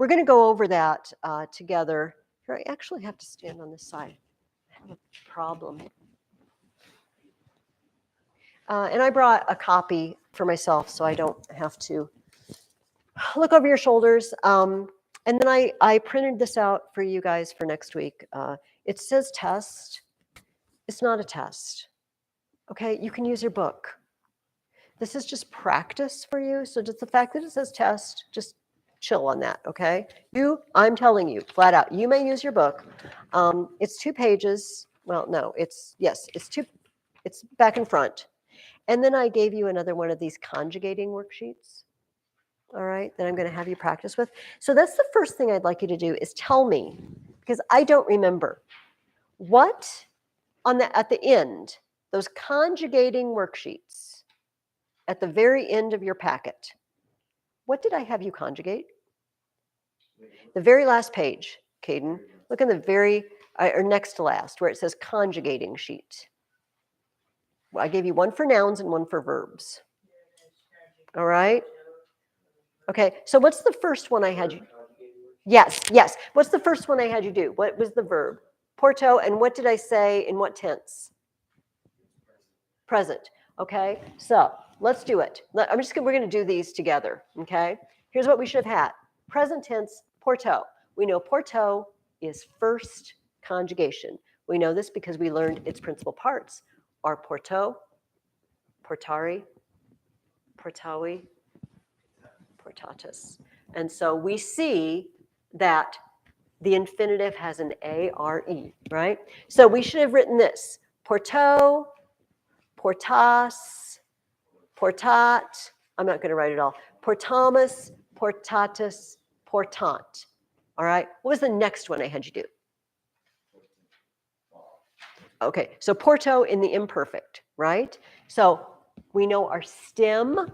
we're going to go over that together. Here, I actually have to stand on this side. I have a problem. And I brought a copy for myself so I don't have to look over your shoulders. And then I printed this out for you guys for next week. It says test. It's not a test. Okay, you can use your book. This is just practice for you. So just the fact that it says test, just chill on that, okay? I'm telling you, flat out, you may use your book. It's 2 pages. Well, no, it's back and front. And then I gave you another one of these conjugating worksheets, all right, that I'm going to have you practice with. So that's the first thing I'd like you to do is tell me, because I don't remember, what at the end, those conjugating worksheets at the very end of your packet, what did I have you conjugate? The very last page, Caden. Look in the very, or next to last, where it says conjugating sheet. Well, I gave you one for nouns and one for verbs. All right? Okay, so what's the first one I had you? Yes. What's the first one I had you do? What was the verb? Porto, and what did I say in what tense? Present. Okay, so let's do it. We're going to do these together. Okay, here's what we should have had. Present tense, porto. We know porto is first conjugation. We know this because we learned its principal parts are porto, portari, portavi, portatus. And so we see that the infinitive has an A-R-E, right? So we should have written this. Porto, portas, portat. I'm not going to write it all. Portamus, portatus, portant. All right. What was the next one I had you do? Okay. So porto in the imperfect, right? So we know our stem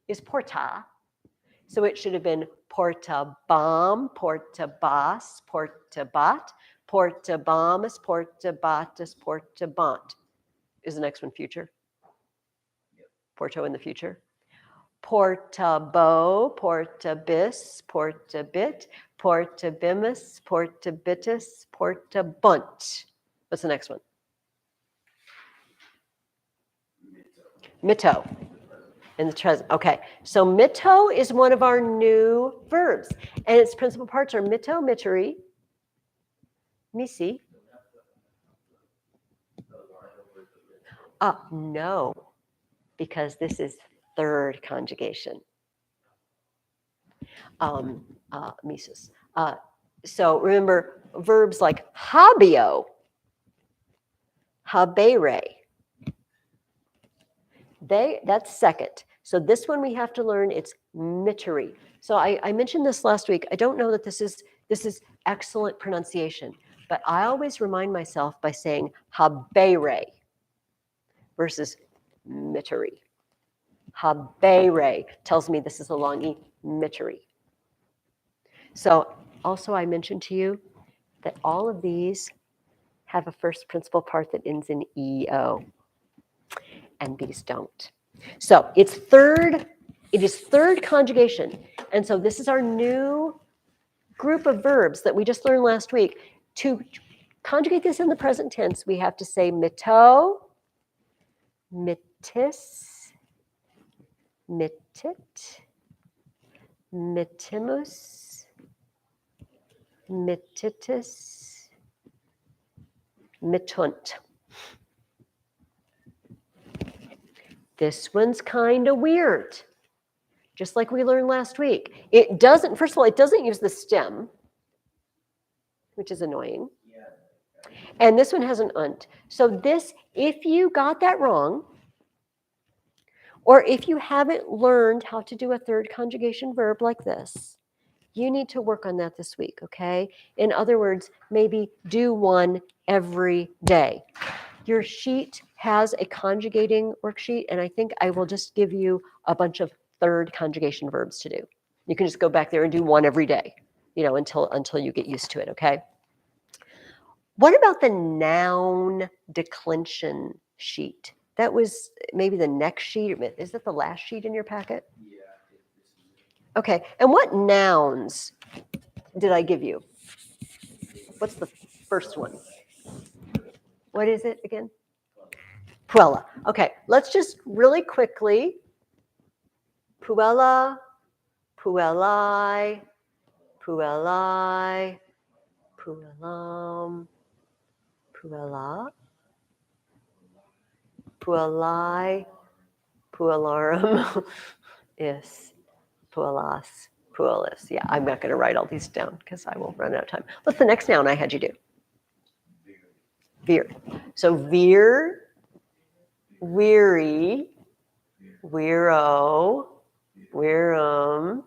is porta. So it should have been portabam, portabas, portabat, portabamus, portabatus, portabant. Is the next one future? Porto in the future. Portabo, portabis, portabit, portabimus, portabitus, portabunt. What's the next one? Mito. In the present. Okay, so mito is one of our new verbs, and its principal parts are mito, miteri, misi. No, because this is third conjugation. Misus. So remember verbs like habio, habere. That's second. So this one we have to learn, it's miteri. So I mentioned this last week. I don't know that this is excellent pronunciation, but I always remind myself by saying habere versus miteri. Habere tells me this is a long E, miteri. So also I mentioned to you that all of these have a first principal part that ends in EO, and these don't. So it is third conjugation. And so this is our new group of verbs that we just learned last week. To conjugate this in the present tense, we have to say mito, mitis, mitit, mitimus, mititus, mitunt. This one's kind of weird, just like we learned last week. It doesn't, first of all, it doesn't use the stem, which is annoying. And this one has an unt. So this, if you got that wrong, or if you haven't learned how to do a third conjugation verb like this, you need to work on that this week, okay? In other words, maybe do one every day. Your sheet has a conjugating worksheet, and I think I will just give you a bunch of third conjugation verbs to do. You can just go back there and do one every day, until you get used to it, okay? What about the noun declension sheet? That was maybe the next sheet. Is that the last sheet in your packet? Okay, and what nouns did I give you? What's the first one? What is it again? Puella. Okay, let's just really quickly. Puella, puellai, puellai, puellam, puella, puellai, puellarum, is, puellas, puellis. Yeah, I'm not going to write all these down because I will run out of time. What's the next noun I had you do? Veer. So veer, weary, weiro, wearum,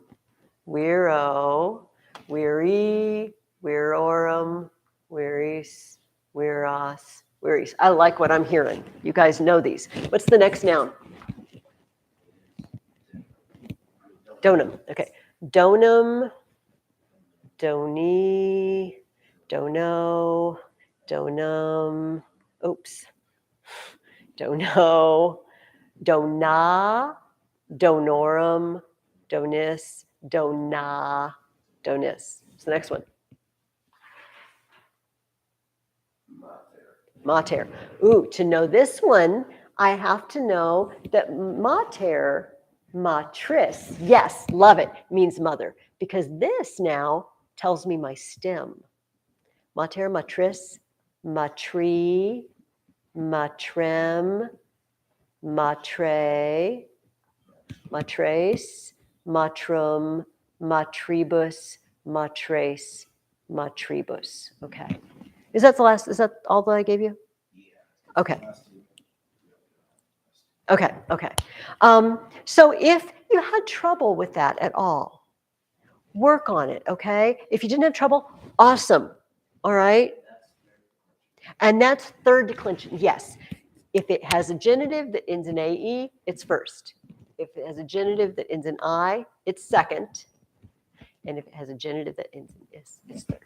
weiro, weary, wearorum, wearies, wearos, wearies. I like what I'm hearing. You guys know these. What's the next noun? Donum. Okay. Donum, doni, dono, donum. Oops. Dono, dona, donorum, donis, dona, donis. What's the next one? Mater. Ooh, to know this one, I have to know that mater, matris, yes, love it, means mother, because this now tells me my stem. Mater, matris, matri, matrem, matre, matres, matrum, matribus, matres, matribus. Okay. Is that all that I gave you? Okay. Okay, okay. So if you had trouble with that at all, work on it, okay? If you didn't have trouble, awesome, all right? And that's third declension, yes. If it has a genitive that ends in AE, it's first. If it has a genitive that ends in I, it's second. And if it has a genitive that ends in is, it's third.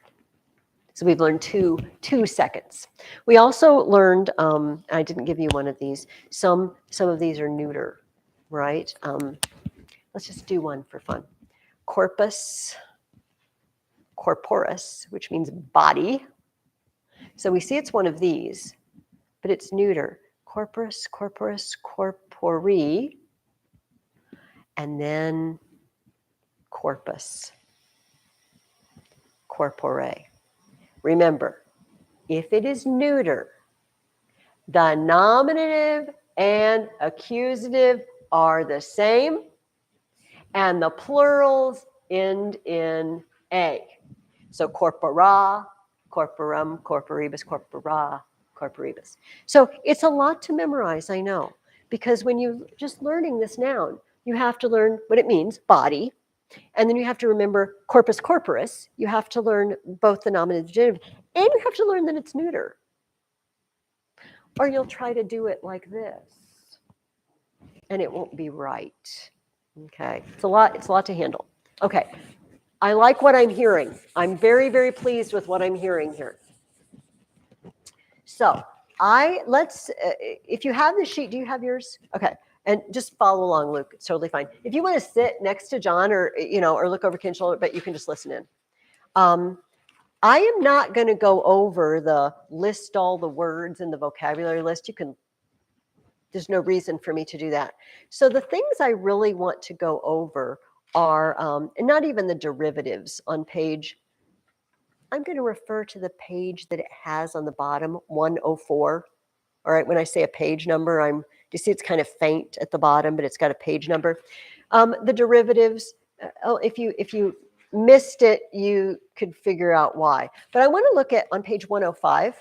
So we've learned two seconds. We also learned, I didn't give you one of these, some of these are neuter, right? Let's just do one for fun. Corpus, corporus, which means body. So we see it's one of these, but it's neuter. Corpus, corporus, corpori, and then corpus, corpore. Remember, if it is neuter, the nominative and accusative are the same, and the plurals end in A. So corpora, corporum, corporibus, corpora, corporibus. So it's a lot to memorize, I know, because when you're just learning this noun, you have to learn what it means, body, and then you have to remember corpus corporis. You have to learn both the nominative and genitive, and you have to learn that it's neuter. Or you'll try to do it like this, and it won't be right. Okay, it's a lot to handle. Okay, I like what I'm hearing. I'm very, very pleased with what I'm hearing here. So if you have the sheet, do you have yours? Okay, and just follow along, Luke. It's totally fine. If you want to sit next to John, or look over Ken's shoulder, but you can just listen in. I am not going to go over the list all the words in the vocabulary list. There's no reason for me to do that. So the things I really want to go over are, and not even the derivatives on page, I'm going to refer to the page that it has on the bottom, 104. All right, when I say a page number, you see it's kind of faint at the bottom, but it's got a page number. The derivatives, if you missed it, you could figure out why. But I want to look at on page 105,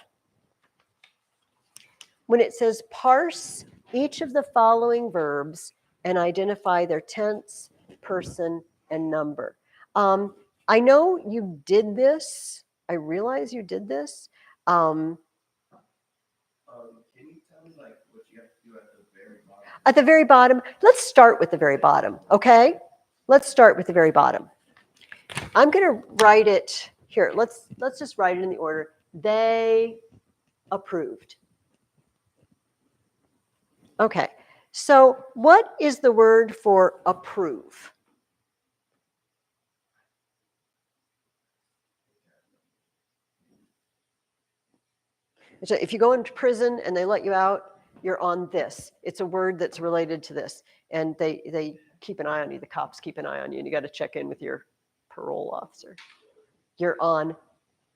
when it says parse each of the following verbs and identify their tense, person, and number. I know you did this. I realize you did this. Can you tell me what you have to do at the very bottom? At the very bottom, let's start with the very bottom, okay? Let's start with the very bottom. I'm going to write it here. Let's just write it in the order. They approved. Okay, so what is the word for approve? So if you go into prison and they let you out, you're on this. It's a word that's related to this. And they keep an eye on you. The cops keep an eye on you, and you got to check in with your parole officer. You're on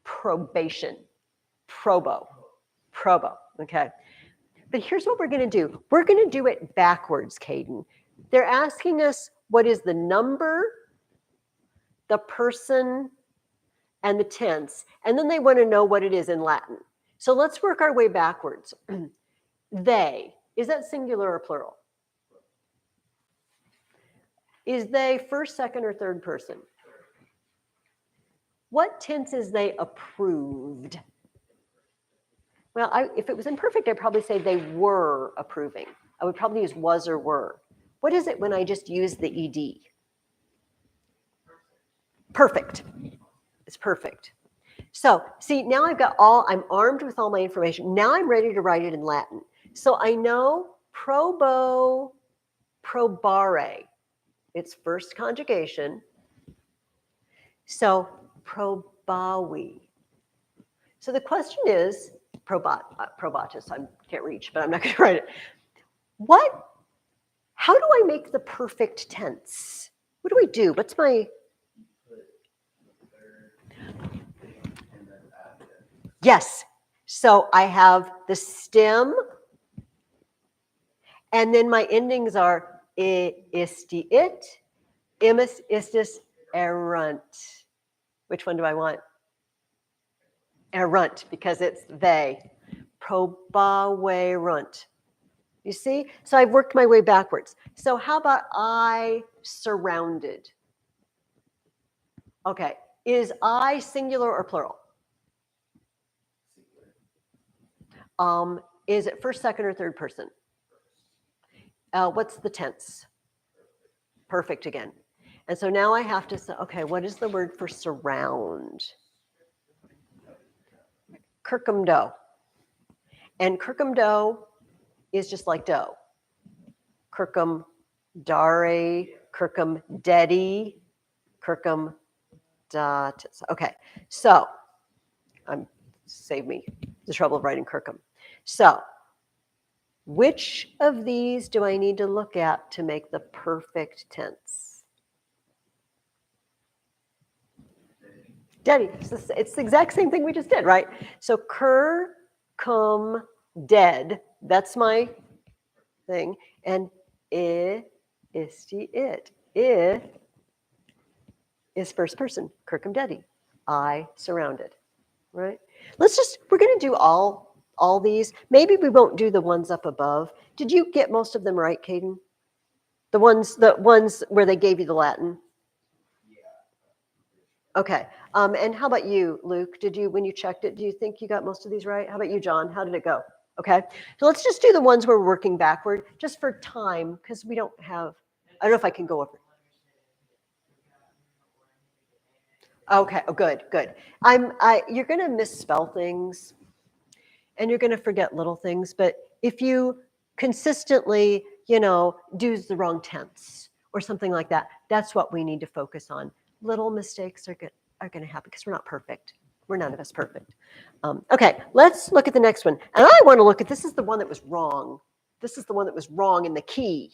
probation. Probo. Okay. But here's what we're going to do. We're going to do it backwards, Caden. They're asking us what is the number, the person, and the tense. And then they want to know what it is in Latin. So let's work our way backwards. They, is that singular or plural? Is they first, second, or third person? What tense is they approved? Well, if it was imperfect, I'd probably say they were approving. I would probably use was or were. What is it when I just use the ed? Perfect. It's perfect. So see, now I'm armed with all my information. Now I'm ready to write it in Latin. So I know probo, probare. It's first conjugation. So probavi. So the question is, probatus, I can't reach, but I'm not going to write it. How do I make the perfect tense? What do I do? What's my... Yes. So I have the stem, and then my endings are isti it, imus istis erunt. Which one do I want? Erunt, because it's they. Probaverunt. You see? So I've worked my way backwards. So how about I surrounded? Okay. Is I singular or plural? Is it first, second, or third person? What's the tense? Perfect again. And so now I have to say, okay, what is the word for surround? Kirkumdo. And kirkumdo is just like dough. Kirkum dare, kirkum dedi, kirkum dot. Okay, so save me the trouble of writing kirkum. So which of these do I need to look at to make the perfect tense? Dedi. It's the exact same thing we just did, right? So cur, cum, dead. That's my thing. And isti it. I is first person. Kirkum dedi. I surrounded. Right? We're going to do all these. Maybe we won't do the ones up above. Did you get most of them right, Caden? The ones where they gave you the Latin? Okay. And how about you, Luke? When you checked it, do you think you got most of these right? How about you, John? How did it go? Okay. So let's just do the ones where we're working backward, just for time, because we don't have, I don't know if I can go over. Okay. Oh, good. You're going to misspell things, and you're going to forget little things. But if you consistently, do the wrong tense or something like that, that's what we need to focus on. Little mistakes are going to happen because we're not perfect. We're none of us perfect. Okay, let's look at the next one. And I want to look at, this is the one that was wrong. This is the one that was wrong in the key.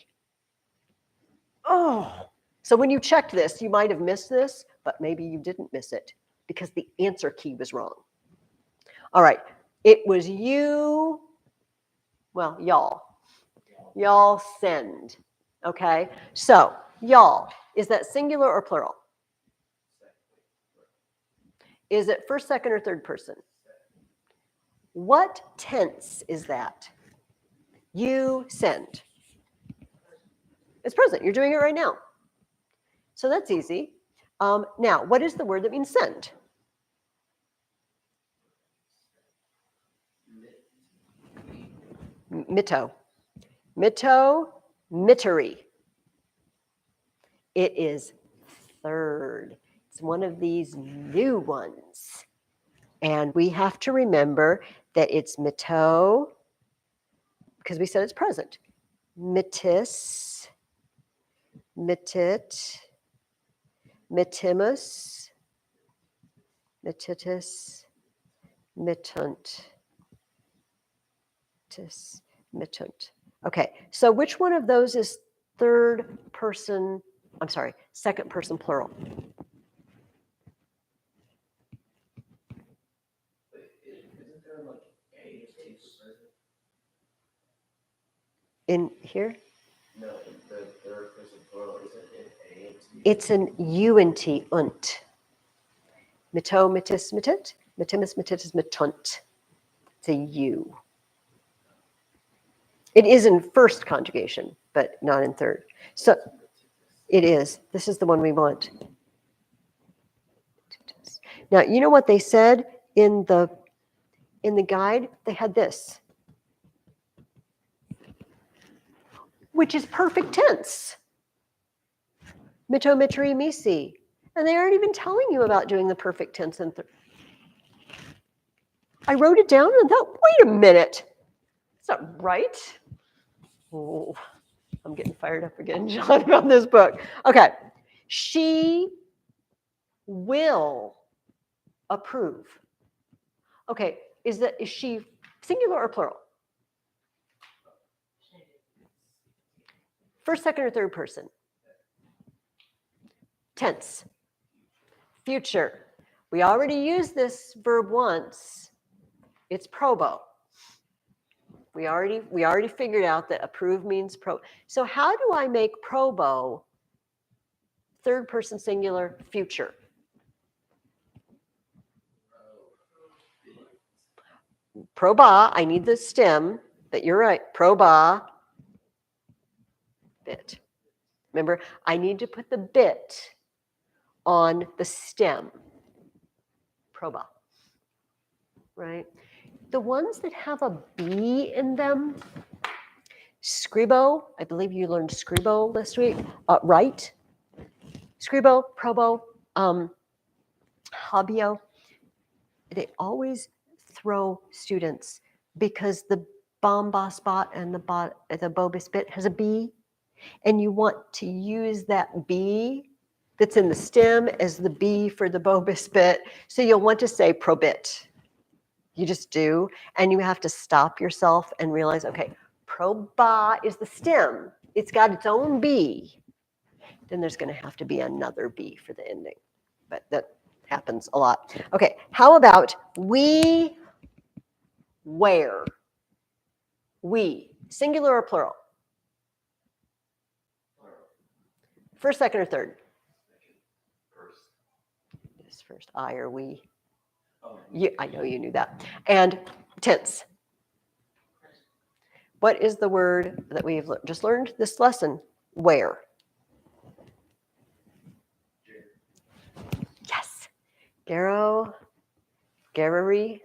Oh, so when you checked this, you might have missed this, but maybe you didn't miss it because the answer key was wrong. All right, it was you, well, y'all. Y'all send, okay? So, y'all, is that singular or plural? Is it first, second, or third person? What tense is that? You send. It's present. You're doing it right now. So that's easy. Now, what is the word that means send? Mitto. Mitto, mittery. It is third. It's one of these new ones. And we have to remember that it's mitto, because we said it's present. Mittis, mittit, mittimus, mittitus, mittunt, mitis, mitunt. Okay, so which one of those is third person, I'm sorry, second person plural? In here? No, the third person plural isn't in A and T. It's an U and T, unt. Mito, mitis, mitit, mitimus, mititis, mitunt. It's a U. It is in first conjugation, but not in third. So it is. This is the one we want. Now, you know what they said in the guide? They had this, which is perfect tense. Mito, mitri, misi. And they aren't even telling you about doing the perfect tense in third. I wrote it down and thought, wait a minute. That's not right. Oh, I'm getting fired up again, John, about this book. Okay. She will approve. Okay, is she singular or plural? First, second, or third person? Tense. Future. We already used this verb once. It's probo. We already figured out that approve means pro. So how do I make probo third person singular future? Proba, I need the stem, but you're right. Proba, bit. Remember, I need to put the bit on the stem. Proba, right? The ones that have a B in them, scribo, I believe you learned scribo last week, right? Scribo, probo, hobio, they always throw students because the bomba spot and the bobus bit has a B, and you want to use that B that's in the stem as the B for the bobus bit, so you'll want to say probit. You just do, and you have to stop yourself and realize, okay, proba is the stem. It's got its own B. Then there's going to have to be another B for the ending, but that happens a lot. Okay, how about we wear? We, singular or plural? First, second, or third? First. Yes, first. I or we. Oh. I know you knew that. And tense. What is the word that we've just learned this lesson? Where? Yes. Garo, Garary,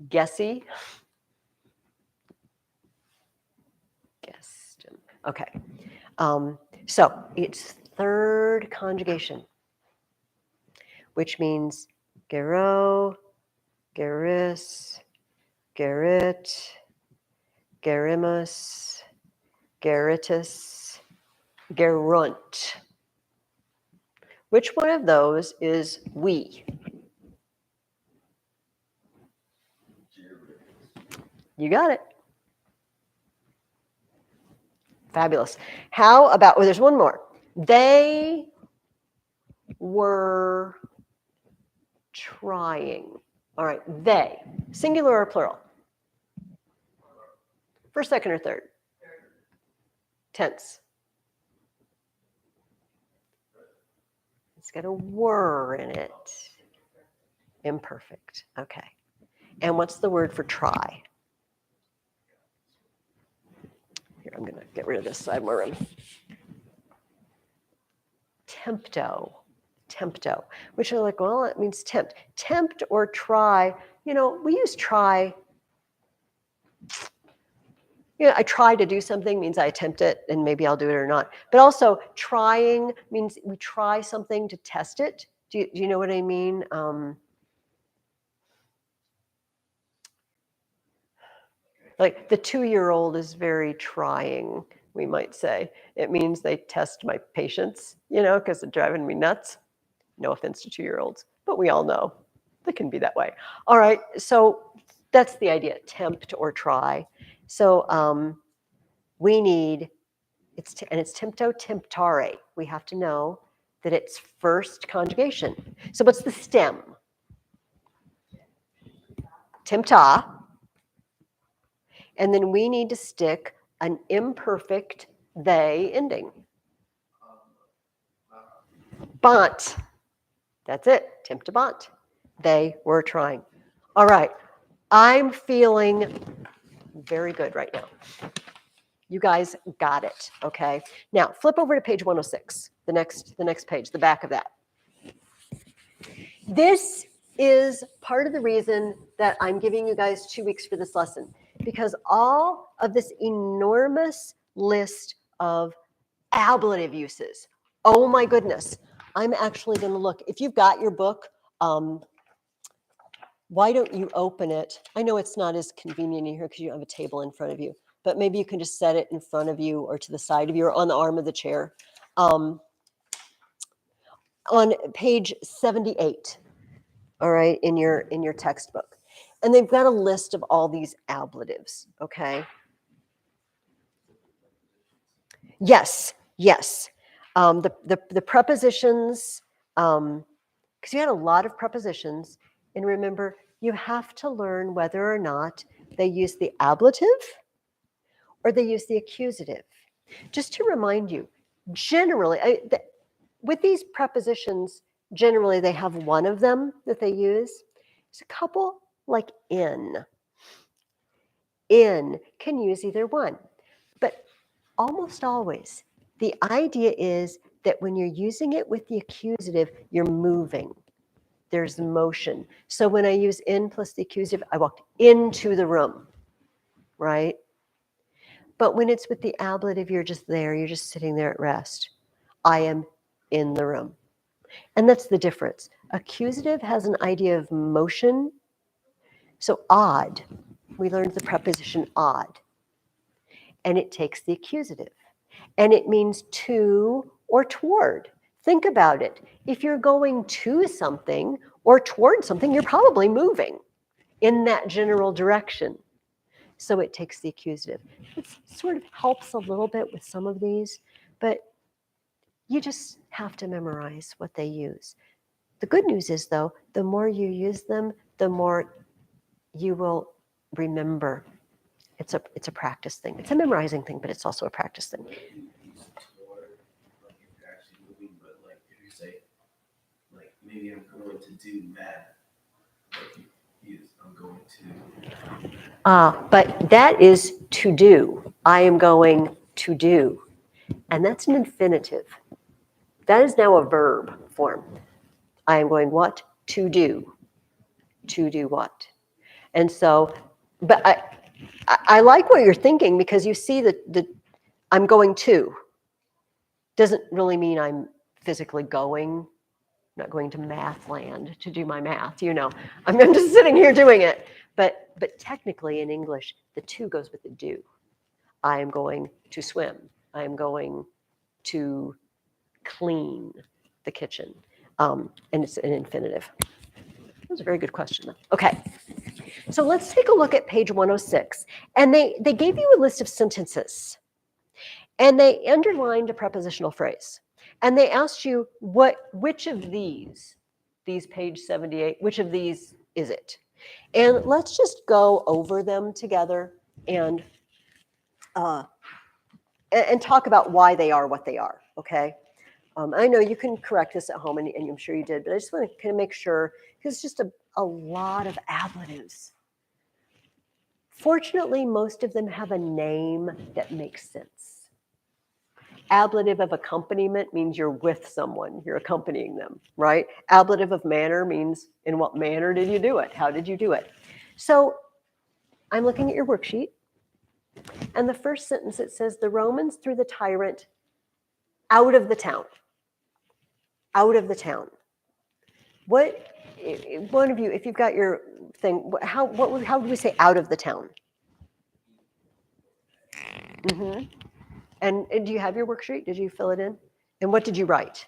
Guessy. Guessed. Okay. So it's third conjugation, which means Garo, Garis, Garit, Garimus, Garitus, Gerunt. Which one of those is we? You got it. Fabulous. How about, there's one more. They were trying. All right, they. Singular or plural? First, second, or third? Tense. It's got a were in it. Imperfect. Okay. And what's the word for try? Here, I'm going to get rid of this side more room. Tempto. Tempto. Which are like, well, it means tempt. Tempt or try. You know, we use try. You know, I try to do something means I attempt it and maybe I'll do it or not. But also trying means we try something to test it. Do you know what I mean? Like the 2-year-old is very trying, we might say. It means they test my patience, you know, because they're driving me nuts. No offense to 2-year-olds, but we all know they can be that way. All right, so That's the idea, tempt or try. So we need, and it's tempto temptare. We have to know that it's first conjugation. So what's the stem? Tempta. And then we need to stick an imperfect they ending. Bont. That's it. Tempta bont. They were trying. All right. I'm feeling very good right now. You guys got it, okay? Now, flip over to page 106, the next page, the back of that. This is part of the reason that I'm giving you guys 2 weeks for this lesson, because all of this enormous list of ablative uses, oh my goodness, I'm actually going to look. If you've got your book, why don't you open it? I know it's not as convenient in here because you don't have a table in front of you, but maybe you can just set it in front of you or to the side of you or on the arm of the chair. On page 78, all right, in your textbook. And they've got a list of all these ablatives, okay? Yes. The prepositions, because you had a lot of prepositions, and remember, you have to learn whether or not they use the ablative or they use the accusative. Just to remind you, generally, with these prepositions, generally they have one of them that they use. There's a couple like in. In can use either one, but almost always the idea is that when you're using it with the accusative, you're moving. There's motion. So when I use in plus the accusative, I walked into the room, right? But when it's with the ablative, you're just there. You're just sitting there at rest. I am in the room. And that's the difference. Accusative has an idea of motion. So odd, we learned the preposition odd. And it takes the accusative. And it means to or toward. Think about it. If you're going to something or toward something, you're probably moving in that general direction. So it takes the accusative. It sort of helps a little bit with some of these, but you just have to memorize what they use. The good news is, though, the more you use them, the more you will remember. It's a practice thing. It's a memorizing thing, but it's also a practice thing. Maybe I'm going to do that. I'm going to. But that is to do. I am going to do. And that's an infinitive. That is now a verb form. I am going what? To do. To do what? And so, but I like what you're thinking because you see that I'm going to. Doesn't really mean I'm physically going. Not going to math land to do my math, you know. I'm just sitting here doing it. But technically in English, the to goes with the do. I am going to swim. I am going to clean the kitchen. And it's an infinitive. That was a very good question, though. Okay. So let's take a look at page 106. And they gave you a list of sentences. And they underlined a prepositional phrase. And they asked you which of these page 78, which of these is it? And let's just go over them together and talk about why they are what they are, okay? I know you can correct this at home, and I'm sure you did, but I just want to kind of make sure, because it's just a lot of ablatives. Fortunately, most of them have a name that makes sense. Ablative of accompaniment means you're with someone, you're accompanying them, right? Ablative of manner means in what manner did you do it? How did you do it? So I'm looking at your worksheet, and the first sentence, it says, the Romans threw the tyrant out of the town. Out of the town. What, one of you, if you've got your thing, how do we say out of the town? Mm-hmm. And do you have your worksheet? Did you fill it in? And what did you write?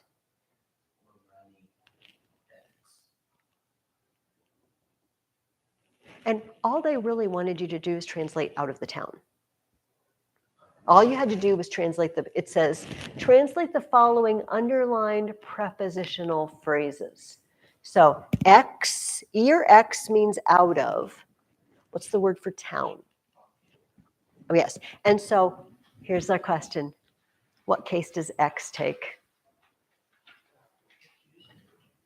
And all they really wanted you to do is translate out of the town. All you had to do was translate it says, translate the following underlined prepositional phrases. So X, E or X means out of. What's the word for town? Oh, yes. And so here's our question. What case does X take?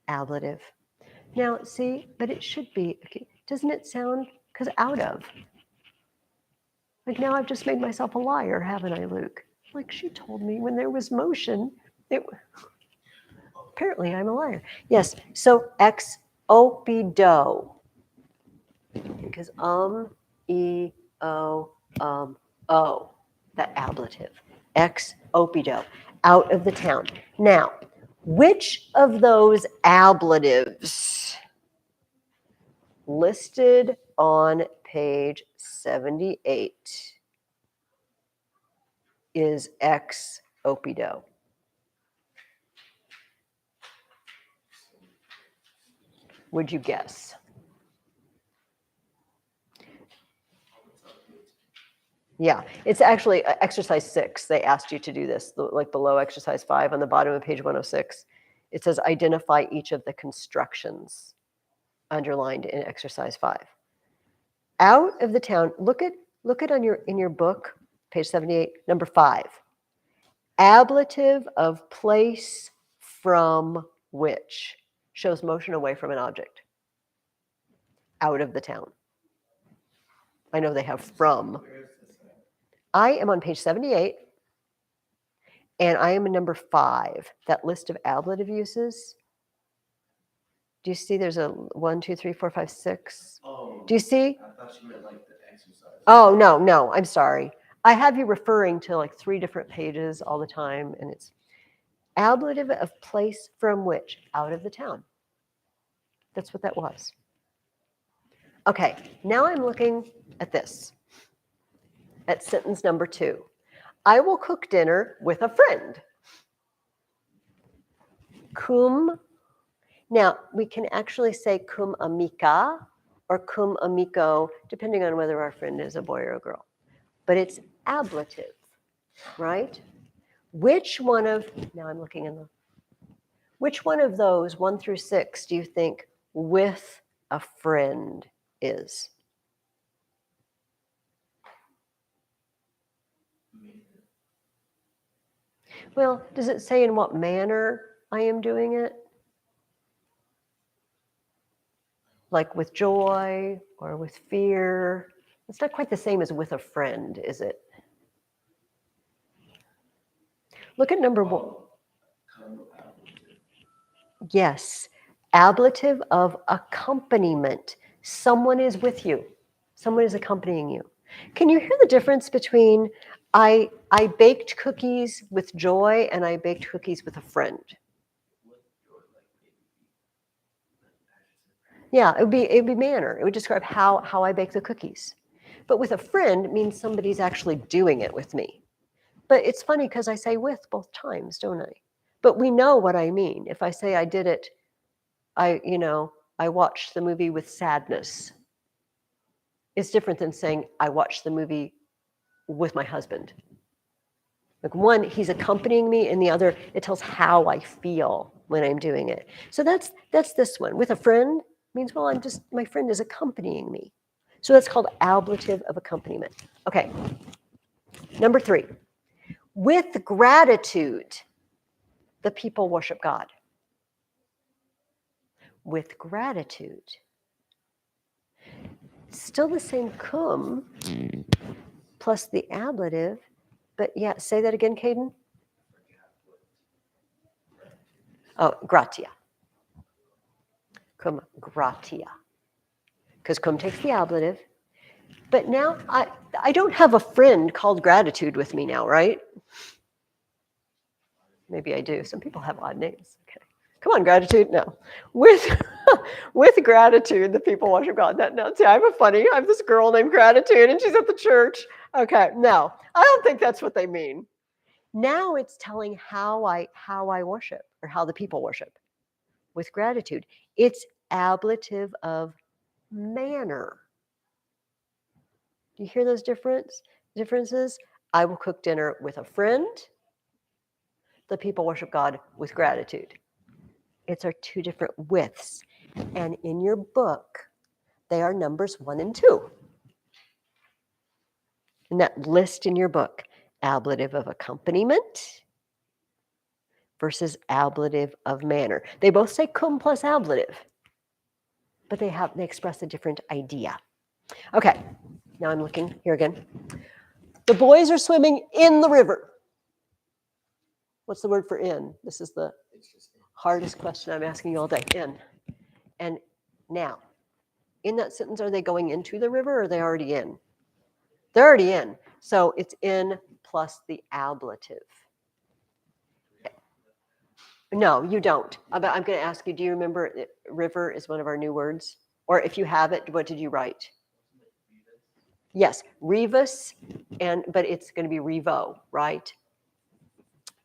Ablative. Now, see, but it should be, okay, doesn't it sound, because out of. Like now I've just made myself a liar, haven't I, Luke? Like she told me when there was motion, apparently I'm a liar. Yes, so ex opido. Because e, o, o, that ablative. Ex opido, out of the town. Now, which of those ablatives listed on page 78 is ex opido? Would you guess? Yeah, it's actually exercise 6. They asked you to do this, like below exercise 5 on the bottom of page 106. It says identify each of the constructions underlined in exercise 5. Out of the town, look at in your book, page 78, number 5. Ablative of place from which shows motion away from an object. Out of the town. I know they have from. I am on page 78, and I am in number 5, that list of ablative uses. Do you see there's a 1, 2, 3, 4, 5, 6? Oh, Do you see? I thought you meant like the exercise. Oh, no, I'm sorry. I have you referring to like 3 different pages all the time, and it's ablative of place from which, out of the town. That's what that was. Okay, now I'm looking at this, at sentence number 2. I will cook dinner with a friend. Cum. Now, we can actually say cum amica or cum amico, depending on whether our friend is a boy or a girl. But it's ablative, right? Which one of, now I'm looking in the, which one of those, 1 through 6, do you think with a friend is? Well, does it say in what manner I am doing it? Like with joy or with fear? It's not quite the same as with a friend, is it? Look at number 1. Yes, ablative of accompaniment. Someone is with you. Someone is accompanying you. Can you hear the difference between I baked cookies with joy and I baked cookies with a friend? Yeah, it'd be manner. It would describe how I bake the cookies. But with a friend, it means somebody's actually doing it with me. But it's funny because I say with both times, don't I? But we know what I mean. If I say I did it, I watched the movie with sadness. It's different than saying I watched the movie with my husband. Like one, he's accompanying me, and the other, it tells how I feel when I'm doing it. So that's this one. With a friend means, well, my friend is accompanying me. So that's called ablative of accompaniment. Okay. Number 3. With gratitude, the people worship God. With gratitude. Still the same cum plus the ablative, but yeah, say that again, Caden. Oh, gratia. Cum gratia. Because cum takes the ablative. But now I don't have a friend called gratitude with me now, right? Maybe I do. Some people have odd names. Okay. Come on, gratitude. No. With gratitude, the people worship God. See, I have this girl named Gratitude, and she's at the church. Okay, no, I don't think that's what they mean. Now it's telling how I worship, or how the people worship. With gratitude, it's ablative of manner. Do you hear those differences? I will cook dinner with a friend. The people worship God with gratitude. It's our two different widths. And in your book, they are numbers 1 and 2. In that list in your book, ablative of accompaniment versus ablative of manner. They both say cum plus ablative, but they express a different idea. Okay, now I'm looking here again. The boys are swimming in the river. What's the word for in? This is the hardest question I'm asking you all day. In. And now, in that sentence, are they going into the river or are they already in? They're already in. So it's in plus the ablative. No, you don't. But I'm going to ask you, do you remember river is one of our new words? Or if you have it, what did you write? Yes, rivus, but it's going to be revo, right?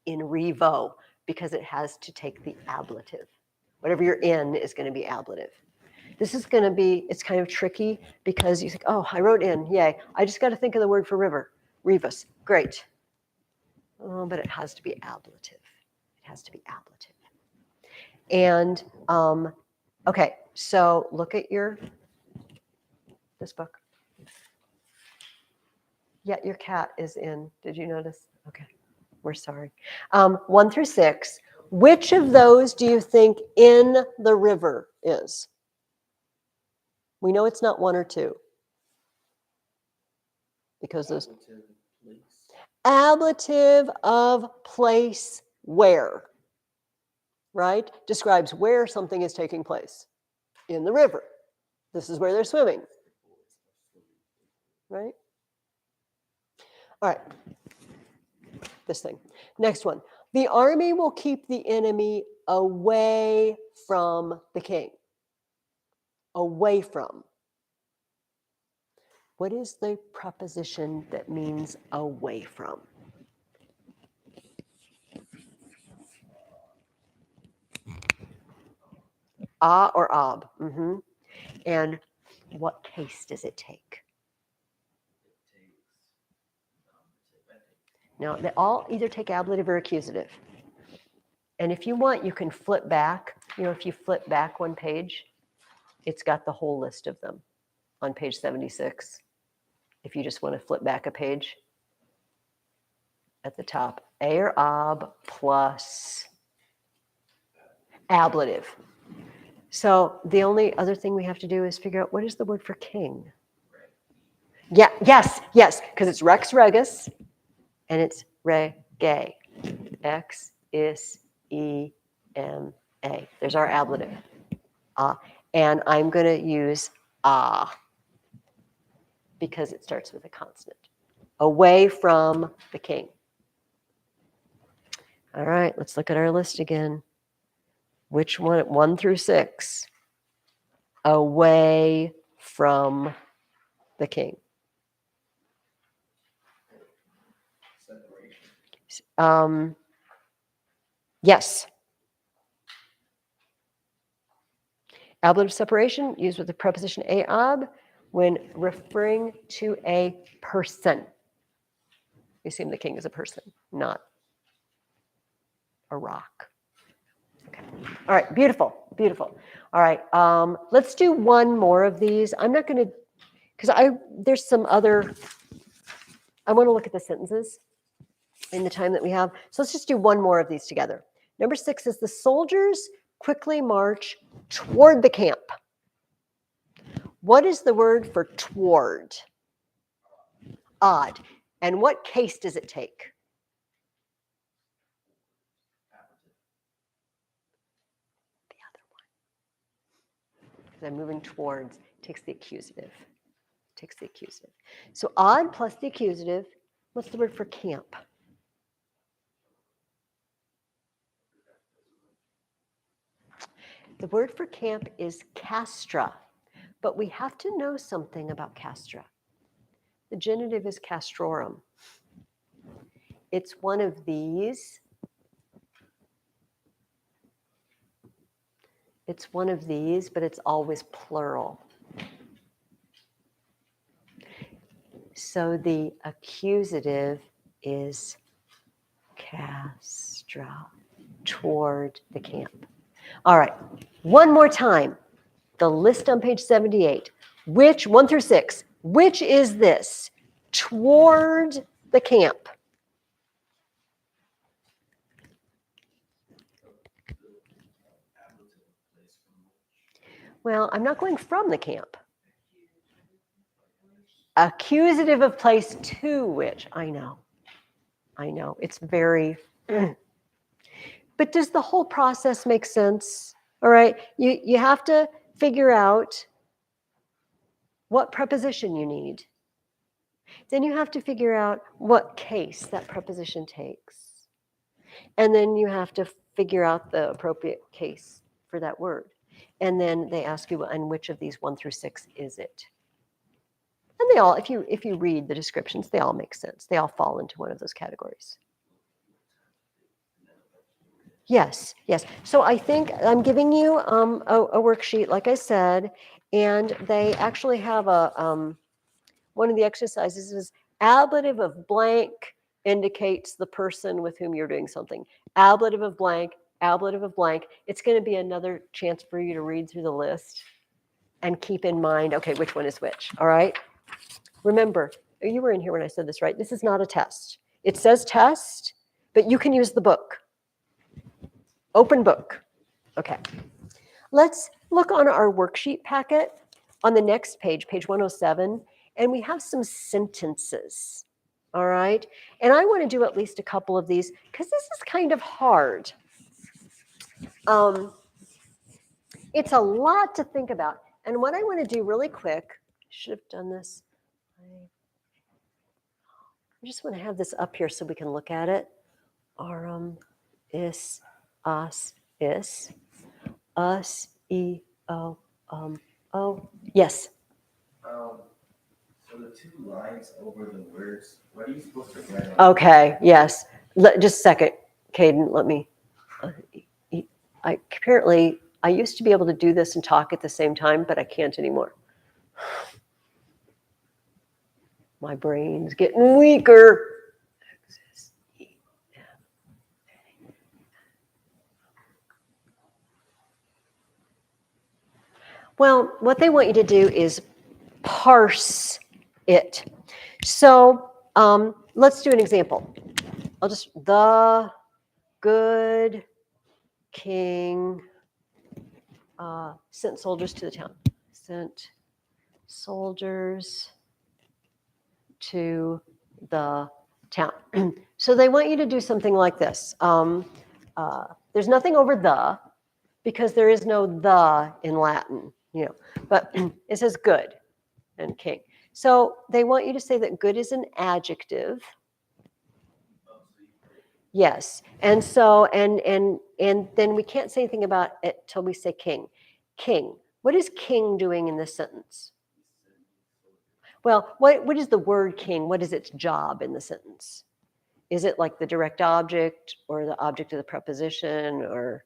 In revo, because it has to take the ablative. Whatever you're in is going to be ablative. This is going to be, it's kind of tricky because you think, oh, I wrote in, yay. I just got to think of the word for river, rivus, great. Oh, but it has to be ablative. It has to be ablative. And, okay, so look at this book. Yeah, your cat is in. Did you notice? Okay, we're sorry. 1 through 6. Which of those do you think in the river is? We know it's not 1 or 2. Because those ablative of place where, right? Describes where something is taking place. In the river. This is where they're swimming. Right? All right. This thing. Next one. The army will keep the enemy away from the king. Away from. What is the preposition that means away from? Ah or ob. Mm-hmm. And what case does it take? No, they all either take ablative or accusative. And if you want, you can flip back. You know, if you flip back one page, it's got the whole list of them on page 76. If you just want to flip back a page at the top, a or ob plus ablative. So the only other thing we have to do is figure out what is the word for king. Yeah, yes, because it's rex regis and it's rege. X is E M A. There's our ablative. And I'm going to use because it starts with a consonant. Away from the king. All right, let's look at our list again. Which one? 1 through 6. Away from the king. Yes. Ablative separation used with the preposition aob when referring to a person. We assume the king is a person, not a rock. Okay. All right, beautiful, beautiful. All right, let's do one more of these. I'm not going to, because there's some other, I want to look at the sentences in the time that we have. So let's just do one more of these together. Number 6 is the soldiers quickly march toward the camp. What is the word for toward? Odd. And what case does it take? The other one. Because I'm moving towards, takes the accusative. Takes the accusative. So odd plus the accusative. What's the word for camp? The word for camp is castra, but we have to know something about castra. The genitive is castrorum. It's one of these. It's one of these, but it's always plural. So the accusative is castra, toward the camp. All right, one more time. The list on page 78. Which, 1 through 6, which is this? Toward the camp. Well, I'm not going from the camp. Accusative of place to which. I know. It's very... But does the whole process make sense? All right, you have to figure out what preposition you need. Then you have to figure out what case that preposition takes. And then you have to figure out the appropriate case for that word. And then they ask you, and which of these 1 through 6 is it? And they all, if you read the descriptions, they all make sense. They all fall into one of those categories. Yes. So I think I'm giving you a worksheet, like I said, and they actually have a one of the exercises is ablative of blank indicates the person with whom you're doing something. Ablative of blank, ablative of blank. It's going to be another chance for you to read through the list and keep in mind, okay, which one is which, all right? Remember, you were in here when I said this, right? This is not a test. It says test, but you can use the book. Open book. Okay. Let's look on our worksheet packet on the next page, page 107, and we have some sentences. All right. And I want to do at least a couple of these because this is kind of hard. It's a lot to think about. And what I want to do really quick, I should have done this. I just want to have this up here so we can look at it. Arum, is, us, is, us, e, o, o. Yes. So the 2 lines over the words, what are you supposed to write on? Okay, yes. Just a second, Caden, let me. Apparently, I used to be able to do this and talk at the same time, but I can't anymore. My brain's getting weaker. Well, what they want you to do is parse it. So let's do an example. I'll just, the good king sent soldiers to the town. Sent soldiers to the town. So they want you to do something like this. There's nothing over the, because there is no the in Latin, but it says good and king. So they want you to say that good is an adjective. Yes, and so and then we can't say anything about it till we say king. King. What is king doing in this sentence? Well, what is the word king? What is its job in the sentence? Is it like the direct object or the object of the preposition or?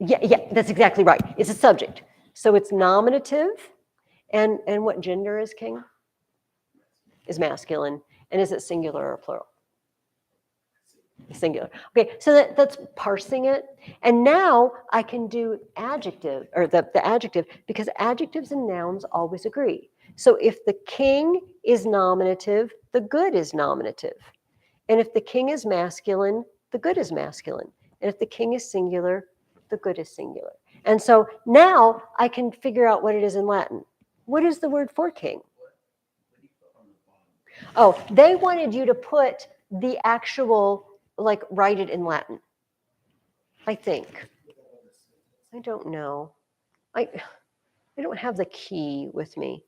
Yeah, that's exactly right. It's a subject. So it's nominative. And what gender is king? Is masculine. And is it singular or plural? Singular. Okay, so that's parsing it. And now I can do adjective, or the adjective, because adjectives and nouns always agree. So if the king is nominative, the good is nominative. And if the king is masculine, the good is masculine. And if the king is singular, the good is singular. And so now I can figure out what it is in Latin. What is the word for king? Oh, they wanted you to put the actual, like, write it in Latin. I think. I don't know. I don't have the key with me.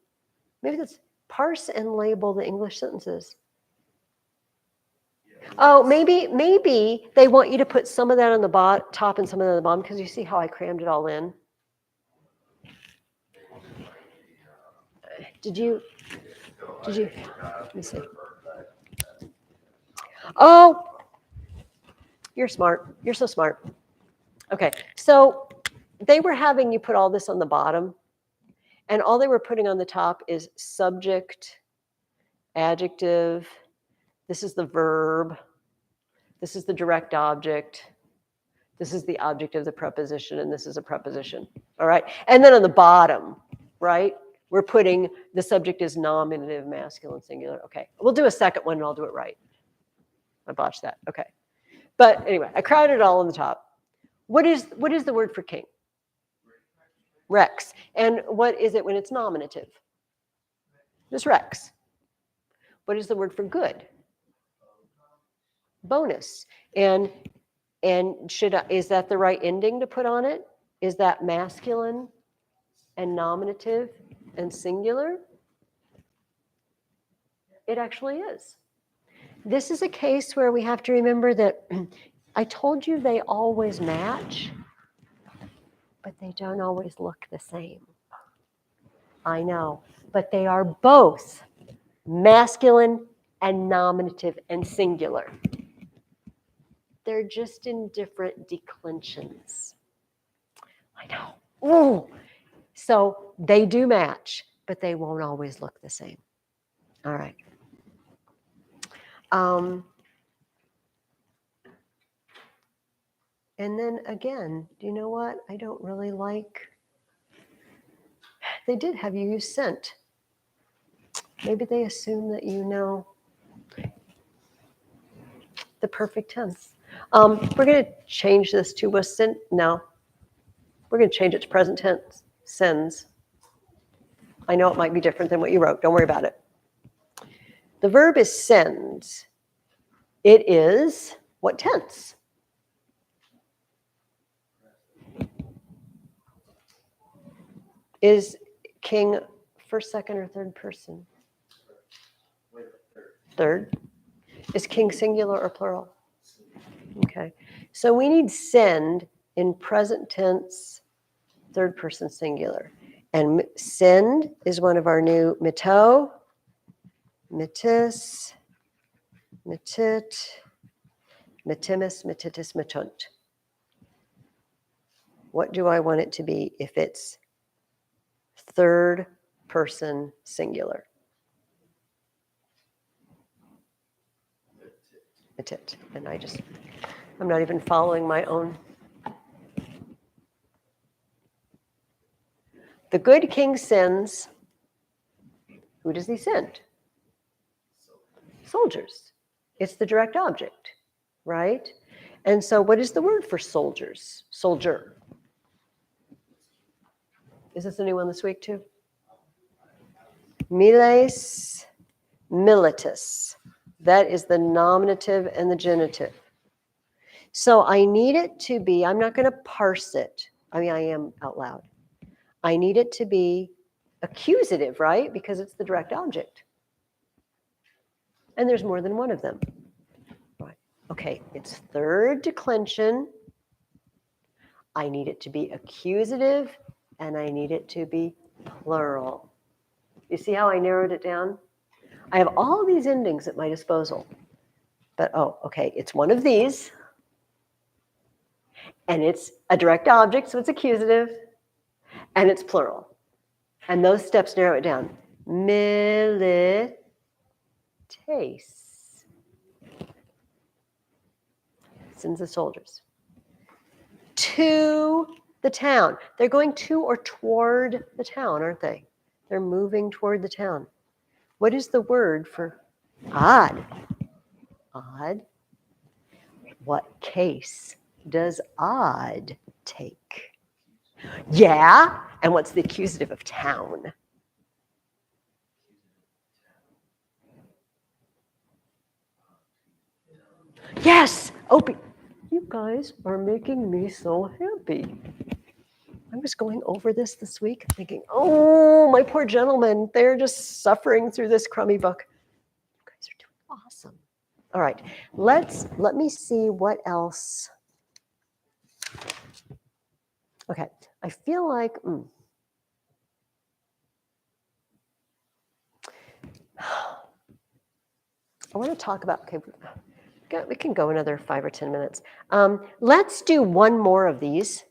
Maybe that's parse and label the English sentences. Oh, maybe they want you to put some of that on the top and some of that on the bottom, because you see how I crammed it all in. Did you? Let me see. Oh, you're smart. You're so smart. Okay, so they were having you put all this on the bottom, and all they were putting on the top is subject adjective. This is the verb. This is the direct object. This is the object of the preposition, and this is a preposition. All right. And then on the bottom, right, we're putting the subject is nominative, masculine, singular. Okay. We'll do a second one, and I'll do it right. I botched that. Okay. But anyway, I crowded it all on the top. What is the word for king? Rex. And what is it when it's nominative? Just rex. What is the word for good? Bonus. And is that the right ending to put on it? Is that masculine and nominative and singular? It actually is. This is a case where we have to remember that I told you they always match, but they don't always look the same. I know, but they are both masculine and nominative and singular. They're just in different declensions. I know. Ooh. So they do match, but they won't always look the same. All right. And then again, do you know what? I don't really like. They did have you use sent. Maybe they assume that you know the perfect tense. We're going to change this to was sent. No, we're going to change it to present tense. Sends. I know it might be different than what you wrote. Don't worry about it. The verb is sends. It is what tense? Is king first, second, or third person? Third. Is king singular or plural? Okay. So we need send in present tense, third person singular. And send is one of our new mito, mitis, mitit, mitimus, mititis, mitunt. What do I want it to be if it's third person singular? Mitit. And I'm not even following my own. The good king sends. Who does he send? Soldiers. It's the direct object, right? And so what is the word for soldiers? Soldier. Is this a new one this week too? Miles militus. That is the nominative and the genitive. So I need it to be, I'm not going to parse it. I mean, I am out loud. I need it to be accusative, right? Because it's the direct object. And there's more than one of them. Right. Okay, it's third declension. I need it to be accusative, and I need it to be plural. You see how I narrowed it down? I have all these endings at my disposal. But, okay, it's one of these. And it's a direct object, so it's accusative. And it's plural. And those steps narrow it down. Milites. Sends the soldiers. To the town. They're going to or toward the town, aren't they? They're moving toward the town. What is the word for odd? Odd. What case does odd take? Yeah. And what's the accusative of town? Yes. You guys are making me so happy. I was going over this week thinking, oh, my poor gentlemen, they're just suffering through this crummy book. You guys are doing awesome. All right, let me see what else. Okay, I feel like, I want to talk about, okay, we can go another 5 or 10 minutes. Let's do one more of these.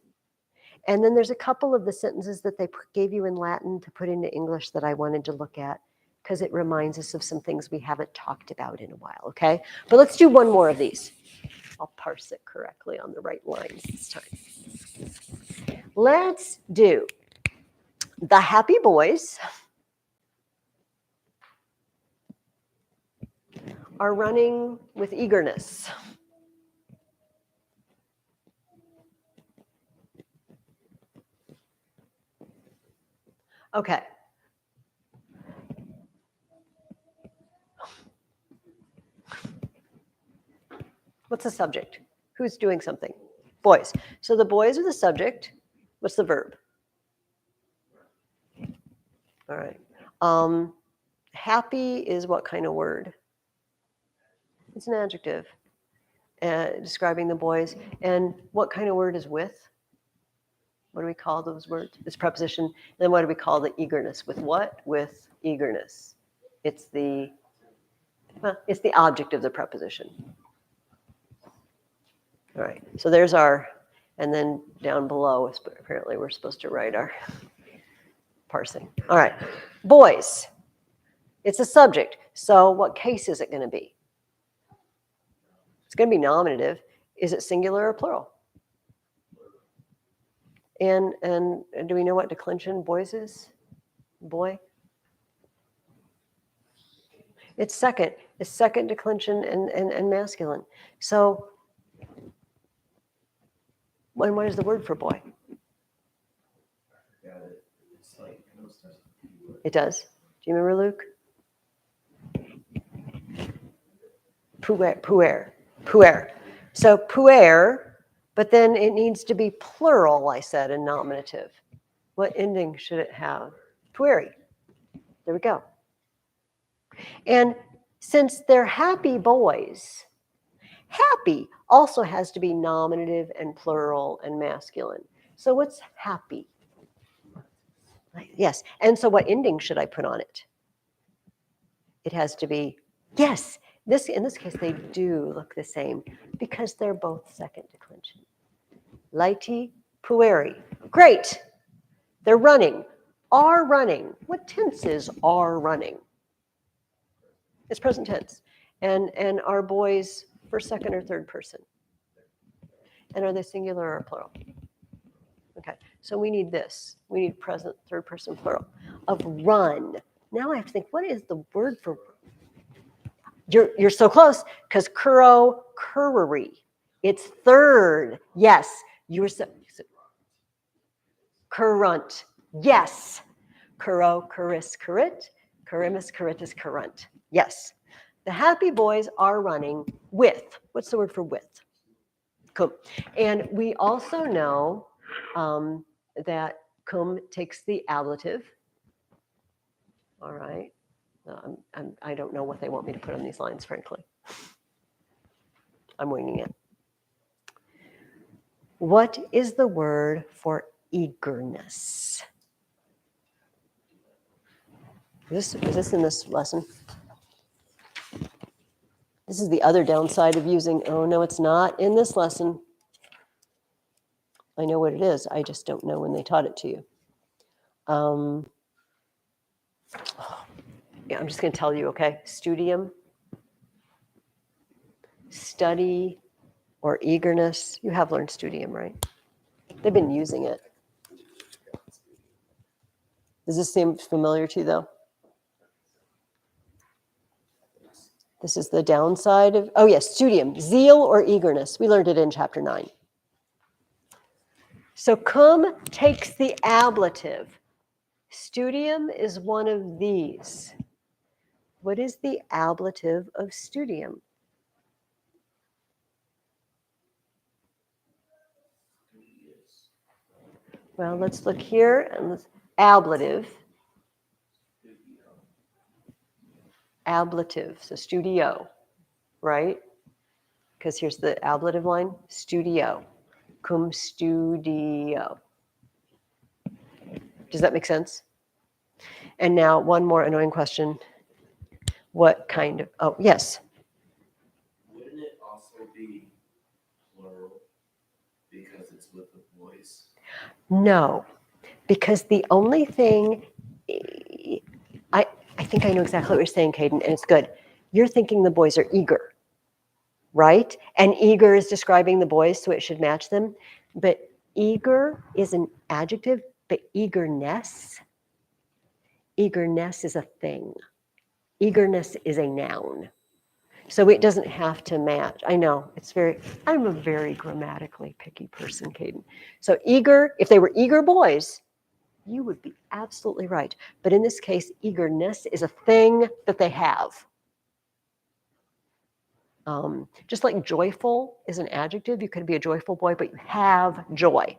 And then there's a couple of the sentences that they gave you in Latin to put into English that I wanted to look at. because it reminds us of some things we haven't talked about in a while, okay? But let's do one more of these. I'll parse it correctly on the right lines this time. Let's do the happy boys are running with eagerness. Okay. What's the subject? Who's doing something? Boys. So the boys are the subject. What's the verb? All right. Happy is what kind of word? It's an adjective describing the boys. And what kind of word is with? What do we call those words? This preposition. Then what do we call the eagerness? With what? With eagerness. It's the object of the preposition. All right. So there's our, and then down below, apparently we're supposed to write our parsing. All right. Boys. It's a subject. So what case is it going to be? It's going to be nominative. Is it singular or plural? And do we know what declension boys is? Boy? It's second. It's second declension and masculine. So what is the word for boy? It's like, it does. Do you remember, Luke? Puer. So puer, but then it needs to be plural, I said, and nominative. What ending should it have? Pueri. There we go. And since they're happy boys, happy also has to be nominative and plural and masculine. So what's happy? Yes. And so what ending should I put on it? It has to be, yes. In this case, they do look the same because they're both second declension. Lighty, pueri. Great. They're running. Are running. What tense is are running? It's present tense. And are boys first, second, or third person? And are they singular or plural? Okay. So we need this. We need present, third person, plural. Of run. Now I have to think, what is the word for You're so close because curry. It's third. Yes, you were so current. Yes, curris, currit, currimus, curritus, current. Yes, the happy boys are running with. What's the word for with? Cum. And we also know that cum takes the ablative. All right. I don't know what they want me to put on these lines, frankly. I'm winging it. What is the word for eagerness? Is this in this lesson? This is the other downside of using, oh no, it's not in this lesson. I know what it is. I just don't know when they taught it to you. Yeah, I'm just going to tell you, okay? Studium, study, or eagerness. You have learned studium, right? They've been using it. Does this seem familiar to you, though? This is the downside of, oh yes, studium, zeal or eagerness. We learned it in chapter 9. So cum takes the ablative. Studium is one of these. What is the ablative of studium? Well, let's look here and let's ablative. Ablative, so studio, right? Because here's the ablative line, studio, cum studio. Does that make sense? And now one more annoying question. What kind of, oh, yes. Wouldn't it also be plural because it's with the voice? No, because the only thing, I think I know exactly what you're saying, Caden, and it's good. You're thinking the boys are eager, right? And eager is describing the boys, so it should match them. But eager is an adjective, but eagerness is a thing. Eagerness is a noun. So it doesn't have to match. I know, I'm a very grammatically picky person, Caden. So eager, if they were eager boys, you would be absolutely right. But in this case, eagerness is a thing that they have. Just like joyful is an adjective, you could be a joyful boy, but you have joy.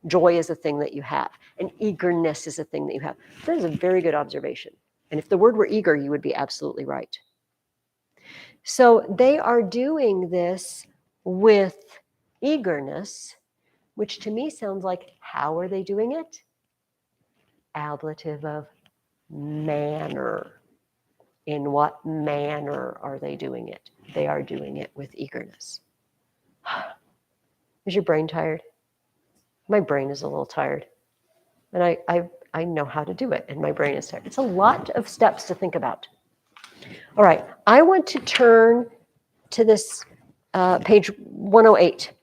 Joy is a thing that you have, and eagerness is a thing that you have. That is a very good observation. And if the word were eager, you would be absolutely right. So they are doing this with eagerness, which to me sounds like, how are they doing it? Ablative of manner. In what manner are they doing it? They are doing it with eagerness. Is your brain tired? My brain is a little tired. And I know how to do it, and my brain is tired. It's a lot of steps to think about. All right, I want to turn to this page 108.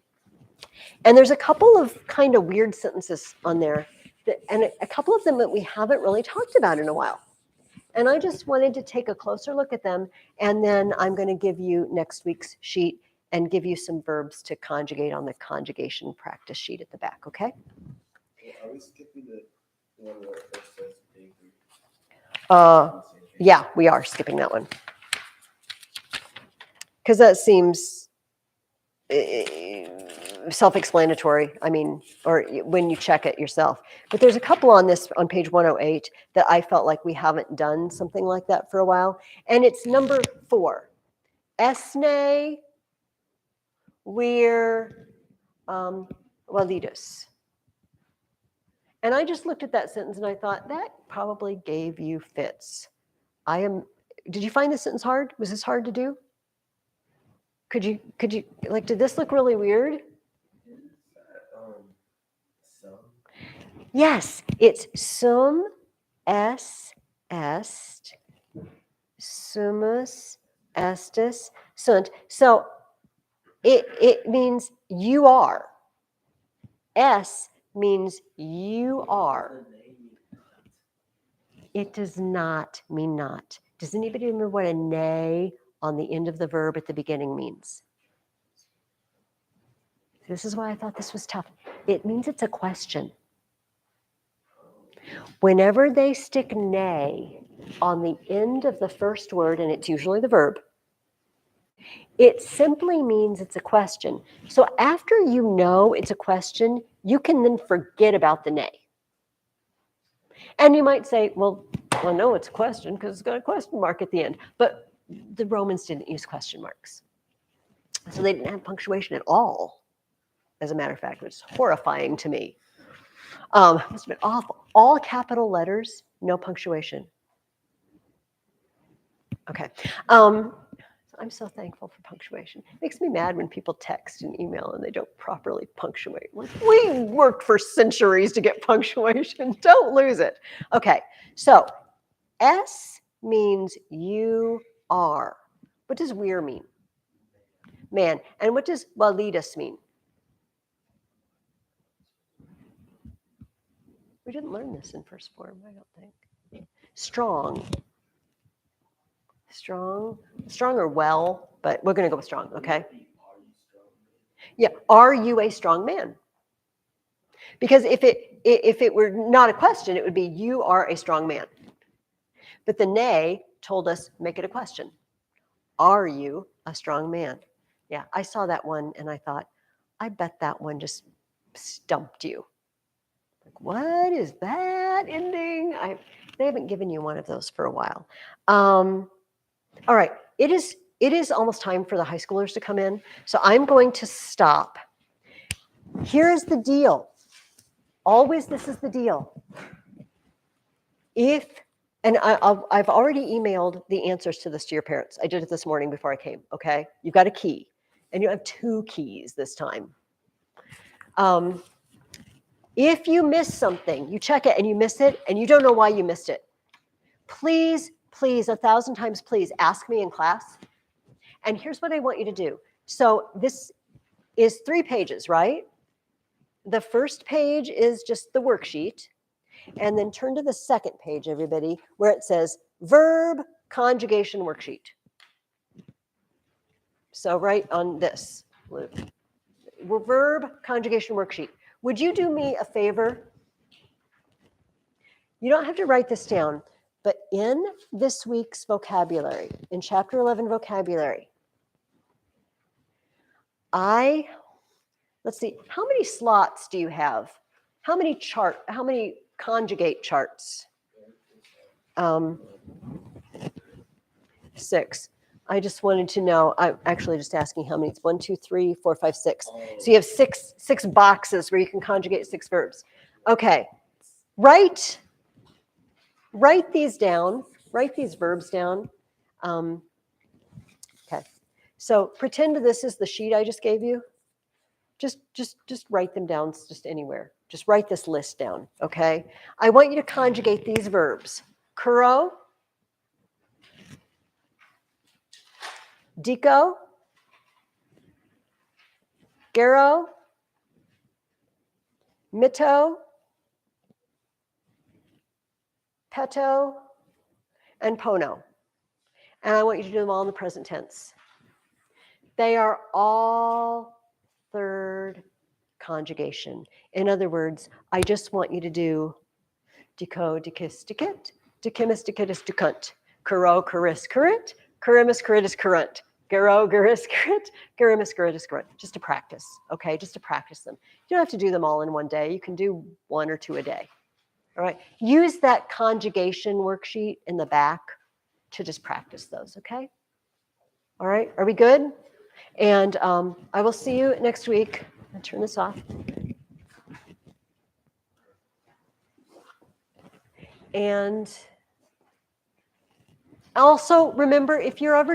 And there's a couple of kind of weird sentences on there, and a couple of them that we haven't really talked about in a while. And I just wanted to take a closer look at them, and then I'm going to give you next week's sheet and give you some verbs to conjugate on the conjugation practice sheet at the back, okay? Are we skipping the one where it first says being Greek? Yeah, we are skipping that one. Because that seems self-explanatory, I mean, or when you check it yourself. But there's a couple on page 108 that I felt like we haven't done something like that for a while. And it's number 4. Esne, wir, validus. And I just looked at that sentence and I thought, that probably gave you fits. Did you find this sentence hard? Was this hard to do? Could you, like, did this look really weird? Sum? Yes, it's sum est, sumus estis sunt. So it means you are. S means you are. It does not mean not. Does anybody remember what a nay on the end of the verb at the beginning means? This is why I thought this was tough. It means it's a question. Whenever they stick nay on the end of the first word, and it's usually the verb, it simply means it's a question. So after you know it's a question, you can then forget about the nay. And you might say, well, I know it's a question because it's got a question mark at the end. But the Romans didn't use question marks. So they didn't have punctuation at all. As a matter of fact, which is horrifying to me. Must have been awful. All capital letters, no punctuation. Okay. I'm so thankful for punctuation. It makes me mad when people text and email and they don't properly punctuate. We worked for centuries to get punctuation. Don't lose it. Okay, so S means you are. What does wir mean? Man. And what does validus mean? We didn't learn this in first form, I don't think. Strong. Strong or well, but we're going to go with strong, okay? Yeah, are you a strong man? Because if it were not a question, it would be you are a strong man. But the nay told us make it a question. Are you a strong man? Yeah, I saw that one and I thought, I bet that one just stumped you. Like, what is that ending? They haven't given you one of those for a while. All right, it is almost time for the high schoolers to come in, so I'm going to stop. Here's the deal. Always, this is the deal. I've already emailed the answers to this to your parents. I did it this morning before I came, okay? You've got a key, and you have 2 keys this time. If you miss something, you check it and you miss it, and you don't know why you missed it, please please, 1,000 times, please ask me in class. And here's what I want you to do. So this is 3 pages, right? The first page is just the worksheet. And then turn to the second page, everybody, where it says verb conjugation worksheet. So right on this, verb conjugation worksheet. Would you do me a favor? You don't have to write this down, but in this week's vocabulary, in chapter 11 vocabulary, let's see, how many slots do you have? How many conjugate charts? 6. I just wanted to know, I'm actually just asking how many. It's 1, 2, 3, 4, 5, 6. So you have six boxes where you can conjugate 6 verbs. Okay, write these down, write these verbs down. Okay, so pretend this is the sheet I just gave you. Just write them down, just anywhere. Just write this list down, okay? I want you to conjugate these verbs. Kuro, Diko, Gero, Mito, Peto, and Pono. And I want you to do them all in the present tense. They are all third conjugation. In other words, I just want you to do Diko, Dikis, Dikit, Dikimis, Dikitis, Dukunt, Kuro, Kuris, Kurit, Kurimis, Kuritis, Kurunt, Gero, Geris, Kurit, Gerimis, Geritis, Kurunt. Just to practice, okay? Just to practice them. You don't have to do them all in one day. You can do 1 or 2 a day. All right. Use that conjugation worksheet in the back to just practice those, okay? All right. Are we good? And I will see you next week. I'll turn this off. And also remember, if you're ever